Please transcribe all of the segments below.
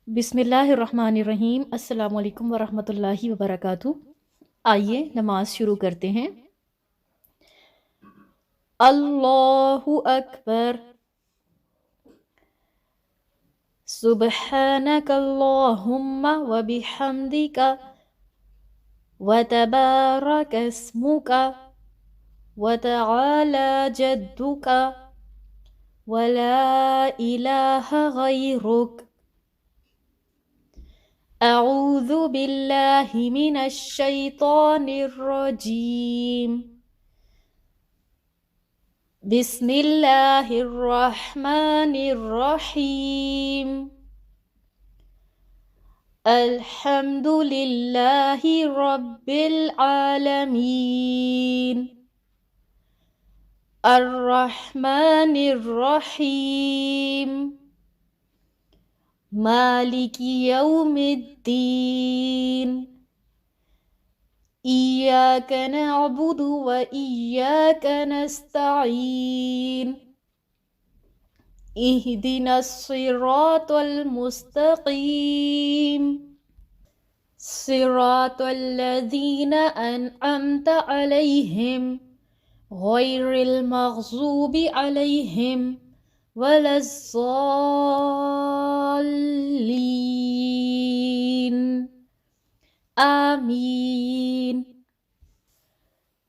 बिस्मिल्लाहिर्रहमानिर्रहीम। अस्सलाम वालेकुम वरहमतुल्लाहि वबरकातुहू। आइए नमाज शुरू करते हैं। अल्लाहु अकबर। सुब्हानकल्लाहुम्मा व बिहम्दिका व तबारक अस्मुका व तआला जद्दुका व ला इलाहा गैरुक। अऊज़ु बिल्लाहि मिनश शैतानिर रजीम। बिस्मिल्लाहिर्रहमानिर्रहीम। अल्हम्दुलिल्लाहि रब्बिल आलमीन। अर्रहमानिर्रहीम। मालिकि यौमिद्दीन। इय्याक नअबुदु व इय्याक नस्तईन। इहदिनस सिरातल मुस्तकीम। सिरातल लज़ीना अनअमता अलैहिम गैरिल मग़ज़ूबि अलैहिम वलज़्ज़ाल्लीन। आमीन।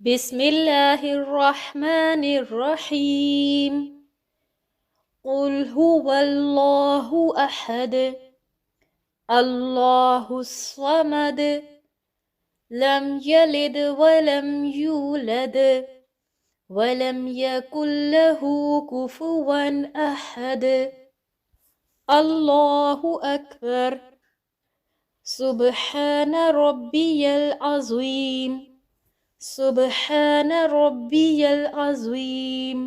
बिस्मिल्लाहिर्रहमानिर्रहीम। क़ुल हुवल्लाहु अहद। अल्लाहुस्समद। लम यलिद वलम यूलद वलम यकुल्लहु कुफुवन अहद। अल्लाहु अकबर। सुब्हान रब्बियल अज़ीम। सुब्हान रब्बियल अज़ीम।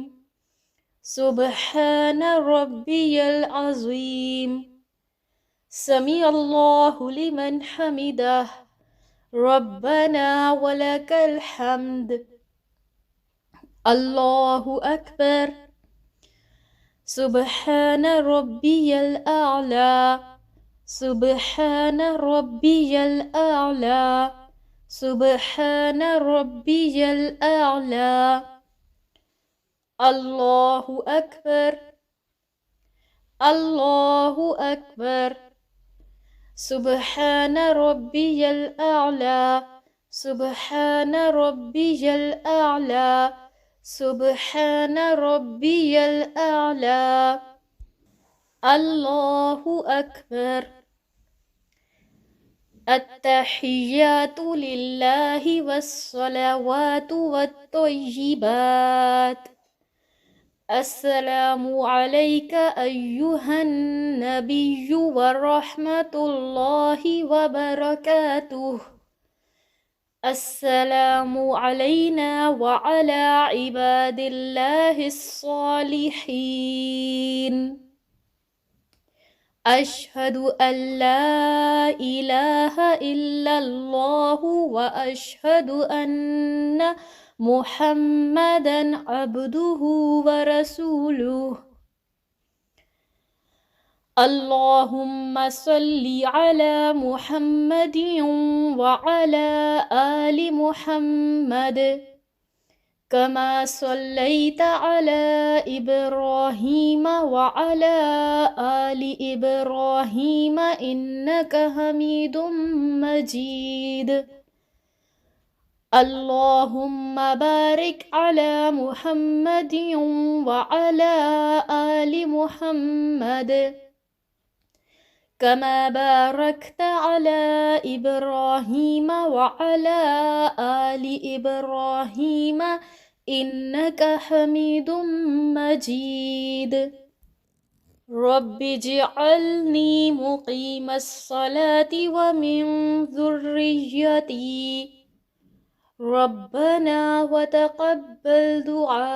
सुब्हान रब्बियल अज़ीम। समी अल्लाहु लिमन हमिदह। रब्बना वलकल हम्द। अल्लाहु अकबर। सुब्हान रब्बियल आला। सुब्हान रब्बियल आला। सुब्हान रब्बियल आला। अल्लाहु अकबर। अल्लाहु अकबर। सुब्हान रब्बियल आला। सुब्हान रब्बियल आला। सुब्हान रब्बियल आला। अल्लाहु अकबर। अत्तहिय्यातु लिल्लाहि वस्सलावातु वत्तय्यिबात। अस्सलामु अलैका अय्युहन नबिय्यु व रहमतुल्लाहि व बरकातुहु। अस्सलामु अलैना व अला इबादिल्लाहिस सालिहीन। अशहदु अल्ला इलाहा इल्लल्लाहु व अशहदु अन्ना मुहम्मदन अब्दुहु व रसूलुहु। अल्लाहुम्मा सल्लि अला मुहम्मदिन व अला आलि मुहम्मद कमा सल्लैता अला इब्राहीम व अला आलि इब्राहीम इन्नका हमीदुम मजीद। अल्लाहुम्मा बारिक अला मुहम्मदिन व अला आलि मुहम्मद कमा बारकता अला इब्राहीम व अला आलि इब्राहीम इन्नका हमीदुम मजीद। रब्बिजअलनी मुक़ीमस्सलाति व मिन ज़ुर्रिय्यती। रब्बना व तक़ब्बल दुआ।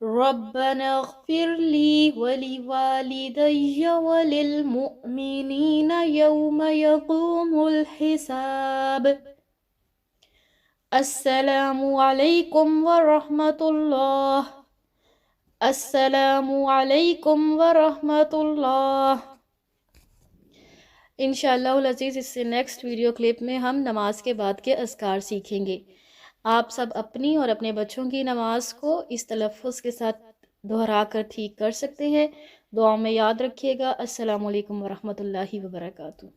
रब्बना अग़फ़िरली वलिवालिदैय वलिलमुअ्मिनीन यौम यक़ूमुल हिसाब। अस्सलामु अलैकुम व रहमतुल्लाह। अस्सलामु अलैकुम व रहमतुल्लाह। इंशाअल्लाहुल अज़ीज़ इससे नेक्स्ट वीडियो क्लिप में हम नमाज के बाद के अज़कार सीखेंगे। आप सब अपनी और अपने बच्चों की नमाज को इस तलफ़्फ़ुज़ के साथ दोहरा कर ठीक कर सकते हैं। दुआ में याद रखिएगा। अस्सलामु अलैकुम वरहमतुल्लाहि वबरकातुहू।